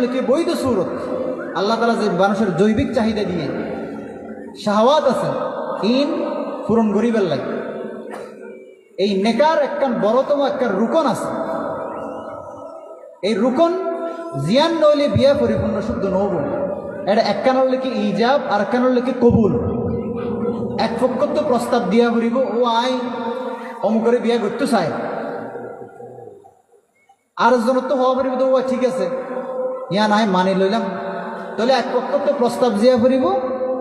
লিখে বৈধ সুরত আল্লাহ তাআলা যে মানুষের জৈবিক চাহিদা দিয়ে শাহওয়াত আছে ইন পূরণ করিবার লাগে এই নেকার একখান বড়তম একখান রুকন আছে এই রুকন জিয়ান নইলে বিয়া পরিপূর্ণ শুদ্ধ নহব এটা একখানোর লেখে ইজাব আর একখানোর লেখে কবুল এক পক্ষ তো প্রস্তাব দিয়া পড়িব ও আই অমুকরে বিয়া করতে চায় আর জনের তো হওয়া পড়িব তো ও ঠিক আছে ইয়া নাই মানি লইলাম তাহলে এক পক্ষ তো প্রস্তাব দিয়া পড়িব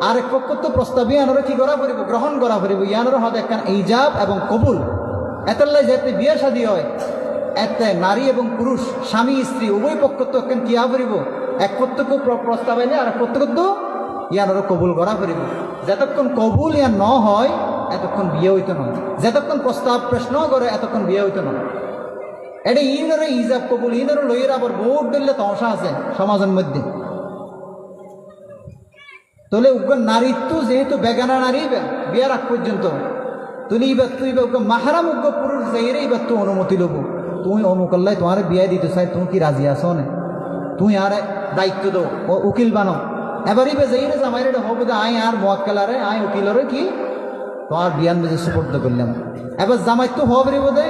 আর এক পক্ষ তো প্রস্তাব ইয়ানোর কি করা পড়িব গ্রহণ করা পড়িব ইয়ানোর হাতে একখান ইজাব এবং কবুল এতাল্লাই যাতে বিয়ে শাদী হয় এতে নারী এবং পুরুষ স্বামী স্ত্রী উভয় পক্ষ তো একখান কিয়া পড়িব এক পক্ষকে প্রস্তাব আইলে আর এক পক্ষ তো ইয়ানোর কবুল করা পড়িব যতক্ষণ কবুল ইয়া ন হয় এতক্ষণ বিয়ে হইতো নয় যতক্ষণ প্রস্তাব প্রশ্ন করে এতক্ষণ বিয়ে হইতো নয় এটা ইনরে ইজাব কবুল ইনরে লইয়ের আবার বহুত দিলে তমসা আছে সমাজের মধ্যে তাহলে উগ্র নারীত্ব যেহেতু বেগানা নারী বিয়ার আগ পর্যন্ত তুমি তুই মাহারাম উগ্র পুরুষ যাইরে এবার তো অনুমতি লব তুমি অমুকল্লাই তোমার বিয়া দিতে চাই তুমি কি রাজি আছো না তুই আর দায়িত্ব দো ও উকিল বানো এবার ইবে যাইরে জামাইরে হব আই আর মোয়াক্কেলারে আই উকিলরে কি তোমার বিয়ান বেজে সুপর্দ করলাম এবার জামাই তো হওয়া পারিব দে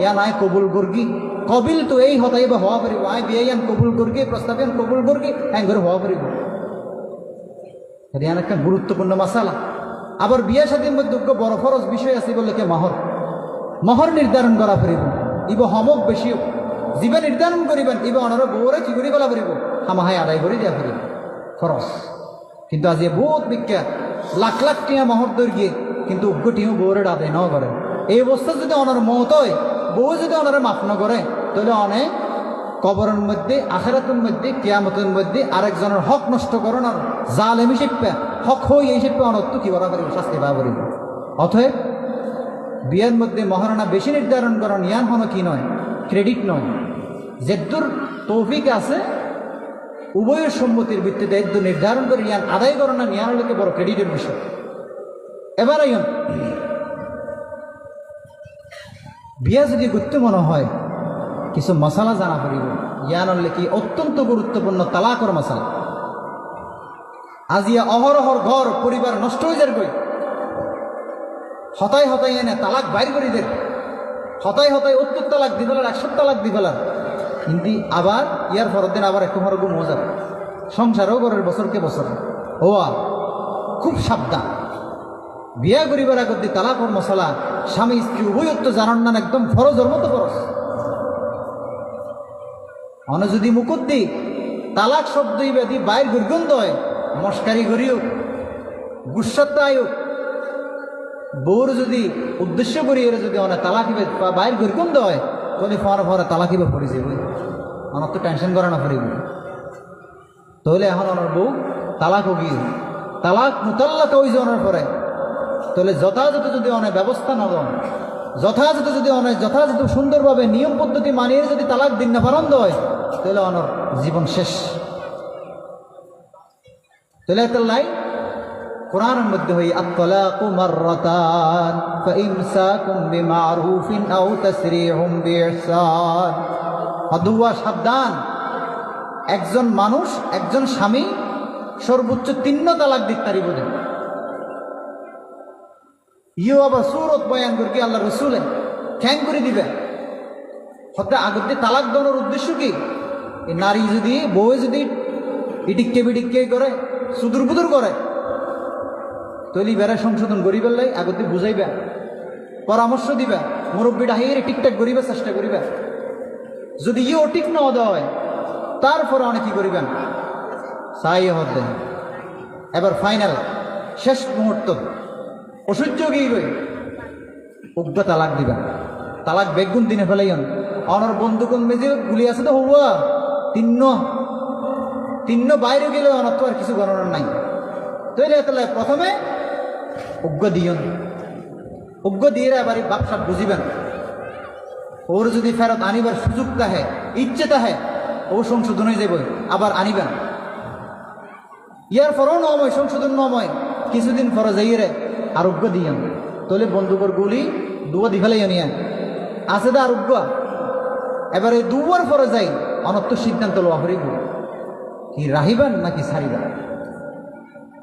ইয়া নাই কবুল করগি কবিল তো এই হতাই বা হওয়া পারিব আই বিয়ান কবুল করগি প্রস্তাবিয়ান কবুল করগি হ্যাঁ করে হওয়া পারিব এটা একটা গুরুত্বপূর্ণ মাসালা আবার বিয়া শাদীর মধ্যে বড় ফরজ বিষয় আছে বলে কে মহর নির্ধারণ করা পারিব ইব হমক বেশি জীবে নির্ধারণ করিবেন ইব অনার বউরে কি করি বলা পারিব হামাহাই আদায় করে দেওয়া পারিব খরচ কিন্তু আজ বহুত বিখ্যাত লাখ লাখ টিয়া মহর দৈর্ঘ্যে কিন্তু উগ্র টিও বউরে আদায় ন করে এই অবস্থা যদি অনার মত হয় বউ যদি অনারে মাফ ন করে তাহলে অনেক কবরের মধ্যে আখেরাতের মধ্যে কিয়ামতের মধ্যে আরেকজনের হক নষ্ট করেন আর জালেম হিসেবে হক হই এই হিসেবে অনত্ব কি বলা পারিব শাস্তি পাওয়া পারিব অতএব বিয়ের মধ্যে মহারণা বেশি নির্ধারণ করেন ইয়ান হন কি নয় ক্রেডিট নয় যেদ্দুর তৌফিক আছে উভয়ের সম্মতির ভিত্তিতে একদম নির্ধারণ করে ইয়ান আদায় করেন না ইয়ান লোকে বড় ক্রেডিটের বিষয় এবার আইন বিয়া যদি করতে মনে হয় কিছু মশালা জানা পড়িব ইয়ানোর লেখি অত্যন্ত গুরুত্বপূর্ণ তালাকর মশালা আজিয়া অহরহর ঘর পরিবার নষ্ট হয়ে যার গই হতাই হতাই এনে তালাক বাইর করে দেন হতাই হতাই ৭০ তালাক দি ফেলার ১০০ তালাক দি ফেলার কিন্তু আবার ইয়ার পরের দিন আবার একটু হরগু মজা সংসারও ঘরের বছরকে বছর হওয়া খুব সাবধান বিয়া করিবার আগত দি তালাকর মশালা স্বামী স্ত্রী উভয়ত্ব জানান না একদম ফরজের মতো ফরজ অনে যদি মুকুট দি তালাক শব্দই ব্যাধি বাইর দুর্গন্ধ হয় মস্কারি করিও গুসাত্তায়ও বউর যদি উদ্দেশ্য করি এর যদি অনেক তালাকিবে বাইর দুর্গন্ধ হয় তাহলে ফর ফরে তালাকিবে পড়ে যাবে অনেক তো টেনশন করে না পড়িব তাহলে এখন ওনার বউ তালাকও গিয়ে তালাক মুতাল্লাক ওই যে ওনার পরে তাহলে যথাযথ যদি অনেক ব্যবস্থা না দেন যথাযথ যদি অনেক যথাযথ সুন্দরভাবে নিয়ম পদ্ধতি মানিয়ে যদি তালাক দিন না পারন্দ হয় তাহলে অনর জীবন শেষ তাহলে একটা লাইন কোরআনের মধ্যে হই আত-তালাকু মাররাতান ফাইমসাকুম বিমারুফিন আও তাসরিহুম বিইহসান আদুয়া সাবধান একজন মানুষ একজন স্বামী সর্বোচ্চ ৩ তালাক দিতে পারিব দেন ইও আবার সুরত বয়ান করে কি আল্লাহ রসুলে খ্যাং করে দিবে হতে আগতে তালাক দেওয়ার উদ্দেশ্য কি নারী যদি বউ যদি ইটিককে বিটিককে করে সুদূর বুদুর করে তৈলি বেড়া সংশোধন করিবার লাই আগতে বুঝাইবে পরামর্শ দিবে মুরব্বীটা হাইয়ে ঠিকঠাক করিবে চেষ্টা করিবে যদি ইও ঠিক না দেওয়া হয় তারপরে অনেক কি করিবেন চাই হতে এবার ফাইনাল শেষ মুহূর্ত অসহ্য গিয়ে গই উগ্র তালাক দিবা তালাক বেগুন দিনে ফেলাইন অনর বন্ধুকন মেজে গুলি আছে তো হওয়া তিন্ন বাইরে গেলে অনর তো আর কিছু গণনার নাই তৈরি তাহলে প্রথমে উগ্র দিয়ন উগ্র দিয়ে এবার বাপসাপ বুঝিবেন ওর যদি ফেরত আনিবার সুযোগ তাহে ইচ্ছে তাহে ও সংশোধন হয়ে যাবে আবার আনিবেন ইয়ার পরও নময় সংশোধন নময় কিছুদিন পরে যাইয়ে আরোগ্য দিয়েন তাহলে বন্ধুকর গুলি দুয়া দি ফেলাই নিয়ে আছে দা আরোগ্য এবারে দুবার পরে যাই অনত্য সিদ্ধান্ত লওয়া হরিব কি রাহিবান নাকি সারিবান?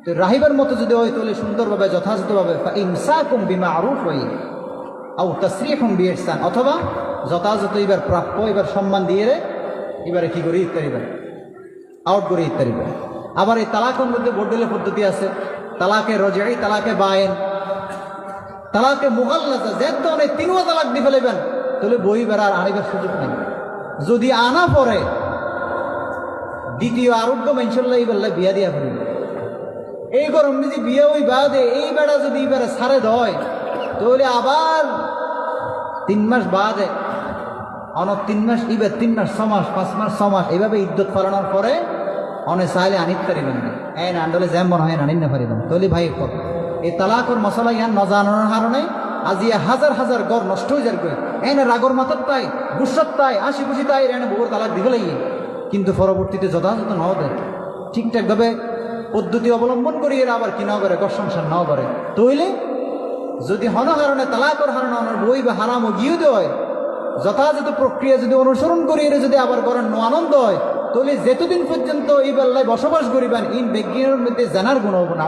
তো রাহিবার মতো যদি হয় তাহলে সুন্দরভাবে যথাযথভাবে ইমসাকুম বিমারুফ আও তাসরিহুম বিইহসান, অথবা যথাযথ এবার প্রাপ্য এবার সম্মান দিয়ে এবারে কি করি ইত্যাদি আউট করে ইত্যাদি। আবার এই তালাকের মধ্যে বর্ডেলের পদ্ধতি আছে, তালাকে রজাই, তালাকে বায়েন, তালাকে মুগাল্লাজা, যে তো অনেক তিনও তালাক দিয়ে ফেলেবেন তাহলে বই বেড়ার আনিবার সুযোগ নেই। যদি আনা পরে দ্বিতীয় আরোগ্য ইনশাল্লাহ এই বেলায় বিয়া দিয়া ফেলবে। এই গরম যদি বিয়ে ওই বাদে এই বেড়া যদি এবারে সারে দেয় তাহলে আবার 3 মাস বাদে অনেক 3 মাস, এবার 3 মাস 6 মাস 5 মাস 6 মাস এইভাবে ইদ্যত পালানোর পরে অনেক চাইলে আনিত পারিবেন না, আন্ডলে যেমন হয় আনিন না পারিবেন। তাহলে ভাই এই তালাকর মশলা ইয়ান ন জানানোর কারণে আজি হাজার হাজার গড় নষ্ট হয়ে যার কই এনে রাগর মাথার তাই গুসত তাই হাসি খুশি তাই এনে বউর তালাক দিব লাগিয়ে, কিন্তু পরবর্তীতে যথাযথ নাও দেয়, ঠিকঠাকভাবে পদ্ধতি অবলম্বন করি এরা আবার কি নাও করে ঘর সংসার নাও করে। তৈলে যদি হন কারণে তালাকর হারণে আমার বই বা হারাম ও গিয়ে দেয়, যথাযথ প্রক্রিয়া যদি অনুসরণ করি এরা যদি আবার করেন নো আনন্দ হয়, তাহলে যেতদিন পর্যন্ত এই বেলায় বসবাস করিবেন ইন বেগিনের মধ্যে জানার গুণ হবো না।